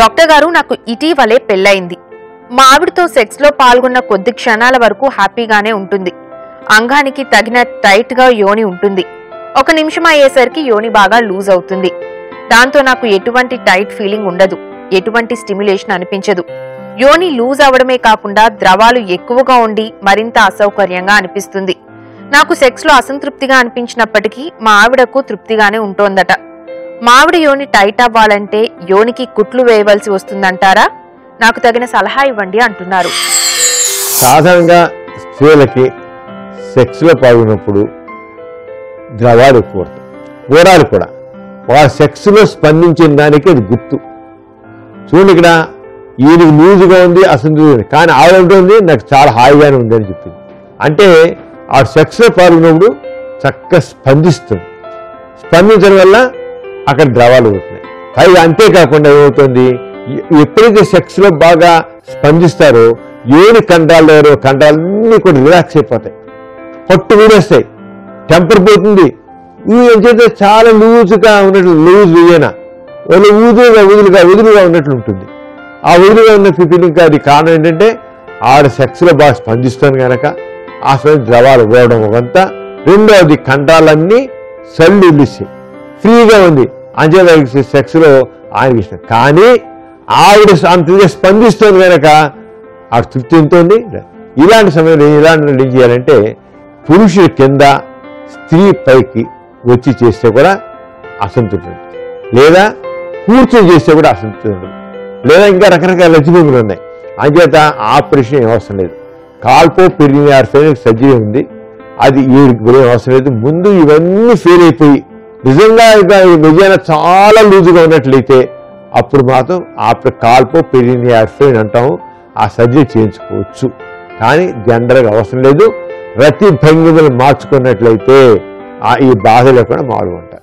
Doctor గారు, నాకు ఇటీవలే పెళ్లైంది. మా ఆవిడతో సెక్స్లో పాల్గొన్న కొద్ది క్షణాల వరకు హ్యాపీగానే ఉంటుంది. అంగానికి తగిన టైట్గా యోని ఉంటుంది. 1 నిమిషం అయ్యేసరికి యోని బాగా లూజ్ అవుతుంది. దాంతో నాకు ఎటువంటి టైట్ ఫీలింగ్ ఉండదు, ఎటువంటి స్టిమ్యులేషన్ అనిపించదు. యోని లూజ్ అవడమే కాకుండా ద్రవాలు ఎక్కువగా ఉండి మరింత అసౌకర్యంగా అనిపిస్తుంది. నాకు సెక్స్లో అసంతృప్తిగా అనిపించినప్పటికీ మా ఆవిడకు తృప్తిగానే ఉంటోందట. మా ఆవిడ యోని టైట్ అవ్వాలంటే యోనికి కుట్లు వేయవలసి వస్తుందంటారా? నాకు తగిన సలహా ఇవ్వండి అంటున్నారు. సాధారణంగా స్త్రీలకి సెక్స్లో పాల్గొన్నప్పుడు ద్రవాలు ఎక్కువ ఊరాలు కూడా వాళ్ళ సెక్స్లో స్పందించిన దానికి అది గుర్తు. చూడండి, ఇక్కడ ఈయనకి లూజుగా ఉంది, అసంతృప్తి, కానీ ఆవిడ ఉంటుంది నాకు చాలా హాయిగానే ఉంది అని చెప్పింది. అంటే ఆ సెక్స్లో పాల్గొన్నప్పుడు చక్కగా స్పందిస్తుంది. స్పందించడం వల్ల అక్కడ ద్రవాలు అవుతున్నాయి. పైగా అంతేకాకుండా ఏమవుతుంది, ఎప్పుడైతే సెక్స్లో బాగా స్పందిస్తారో యోని కండరాలన్నీ కూడా రిలాక్స్ అయిపోతాయి, పట్టు ఊడేస్తాయి, టెంపర్ పోతుంది. ఏం చేస్తే చాలా లూజుగా ఉన్నట్లు, లూజ్ ఏనా వాళ్ళు వదులుగా ఉన్నట్లు ఉంటుంది. ఆ వదులుగా ఉన్న ఫీలింగ్ అది కారణం ఏంటంటే ఆడ సెక్స్లో బాగా స్పందిస్తాను కనుక ఆ సమయం ద్రవాలు పోవడం ఒకంతా. రెండవది కండరాలన్నీ సల్లు ఇల్లిస్తాయి, ఫ్రీగా ఉంది, అంచేత సెక్స్లో ఆయనకి ఇష్టం. కానీ ఆవిడ అంత స్పందిస్తుంది కనుక ఆవిడ తృప్తి ఉంటుంది. ఇలాంటి సమయంలో ఏం చేయాలంటే పురుషుడి కింద స్త్రీ పైకి వచ్చి చేస్తే కూడా అసంతృప్తి, లేదా కూర్చొని చేస్తే కూడా అసంతృప్తి ఉంటుంది, లేదా ఇంకా రకరకాల లజ్జిభూములు ఉన్నాయి. అంచేత ఆపరేషన్ ఏం అవసరం లేదు. కాల్పో పెరిగిన సర్జరీ ఉంది, అది ఏం అవసరం లేదు. ముందు ఇవన్నీ ఫెయిల్ అయిపోయి నిజంగా నిజంగా చాలా లూజుగా ఉన్నట్లయితే అప్పుడు మాత్రం ఆఫ్టర్ కాల్పో పెరిగిన అంటాము, ఆ సర్జరీ చేయించుకోవచ్చు. కానీ జనరల్గా అవసరం లేదు. ప్రతి భంగిమలు మార్చుకున్నట్లయితే ఈ బాధ లేకుండా మారుకుంటారు.